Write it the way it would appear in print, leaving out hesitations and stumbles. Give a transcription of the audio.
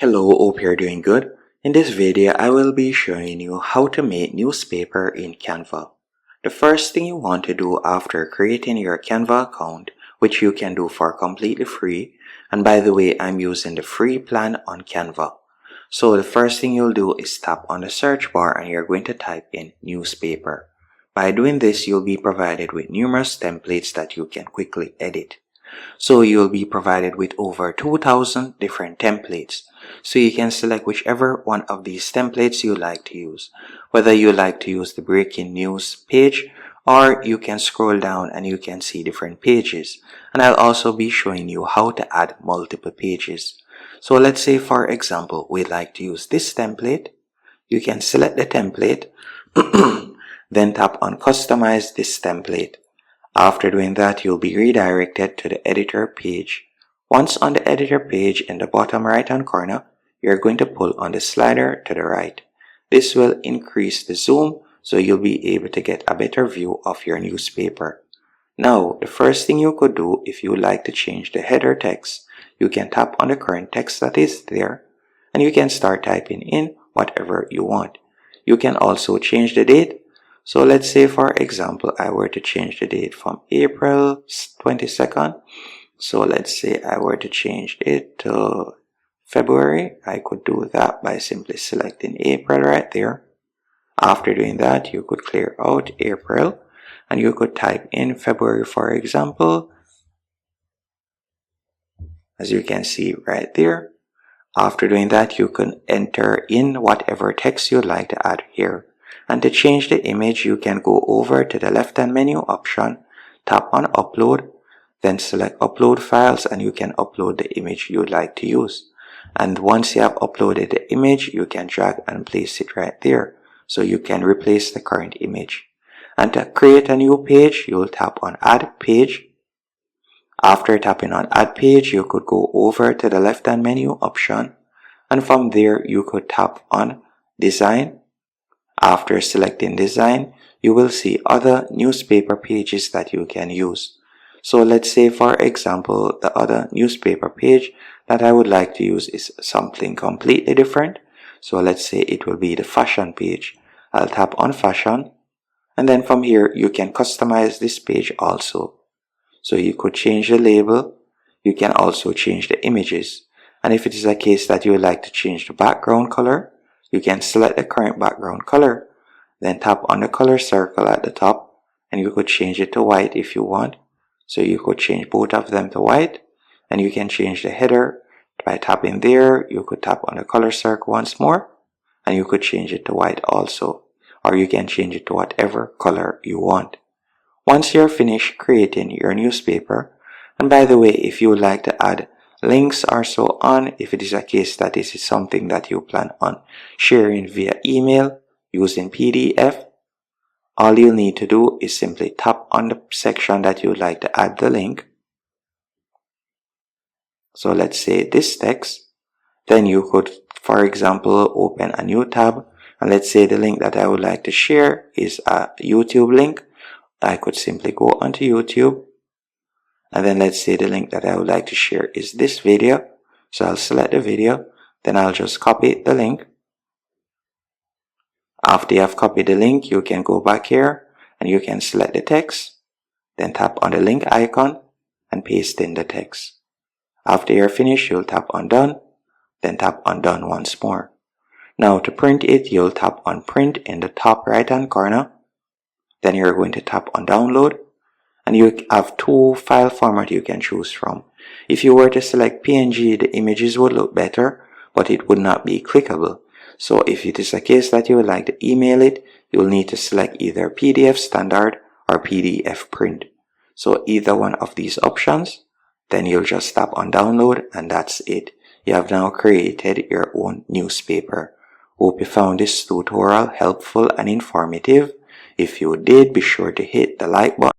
Hello, hope you're doing good. In this video, I will be showing you how to make newspaper in Canva. The first thing you want to do after creating your Canva account, which you can do for completely free, and by the way, I'm using the free plan on Canva. So the first thing you'll do is tap on the search bar and you're going to type in newspaper. By doing this, you'll be provided with numerous templates that you can quickly edit. So you'll be provided with over 2,000 different templates. So you can select whichever one of these templates you like to use. Whether you like to use the breaking news page, or you can scroll down and you can see different pages. And I'll also be showing you how to add multiple pages. So let's say for example, we'd like to use this template. You can select the template, then tap on customize this template. After doing that, you'll be redirected to the editor page. Once on the editor page, in the bottom right hand corner, you're going to pull on the slider to the right. This will increase the zoom so you'll be able to get a better view of your newspaper. Now, the first thing you could do if you would like to change the header text, you can tap on the current text that is there and you can start typing in whatever you want. You can also change the date. So let's say for example, I were to change the date from April 22nd. So let's say I were to change it to February. I could do that by simply selecting April right there. After doing that, you could clear out April and you could type in February, for example, as you can see right there. After doing that, you can enter in whatever text you'd like to add here. And to change the image, you can go over to the left-hand menu option, tap on upload, then select upload files and you can upload the image you'd like to use. And once you have uploaded the image, you can drag and place it right there. So you can replace the current image. And to create a new page, you'll tap on add page. After tapping on add page, you could go over to the left-hand menu option. And from there, you could tap on design. After selecting design, you will see other newspaper pages that you can use. So let's say for example, the other newspaper page that I would like to use is something completely different. So let's say it will be the fashion page. I'll tap on fashion and then from here you can customize this page also. So you could change the label. You can also change the images. And if it is a case that you would like to change the background color, you can select the current background color, then tap on the color circle at the top and you could change it to white if you want. So you could change both of them to white and you can change the header by tapping there. You could tap on the color circle once more and you could change it to white also, or you can change it to whatever color you want. Once you're finished creating your newspaper, and by the way, if you would like to add links or so on, if it is a case that this is something that you plan on sharing via email using PDF, all you'll need to do is simply tap on the section that you would like to add the link. So let's say this text. Then you could, for example, open a new tab and let's say the link that I would like to share is a YouTube link. I could simply go onto YouTube. And then let's say the link that I would like to share is this video. So I'll select the video. Then I'll just copy the link. After you have copied the link, you can go back here and you can select the text. Then tap on the link icon and paste in the text. After you're finished, you'll tap on done. Then tap on done once more. Now to print it, you'll tap on print in the top right hand corner. Then you're going to tap on download. And you have two file formats you can choose from. If you were to select PNG, the images would look better, but it would not be clickable. So if it is a case that you would like to email it, you'll need to select either PDF standard or PDF print. So either one of these options, then you'll just tap on download and that's it. You have now created your own newspaper. Hope you found this tutorial helpful and informative. If you did, be sure to hit the like button.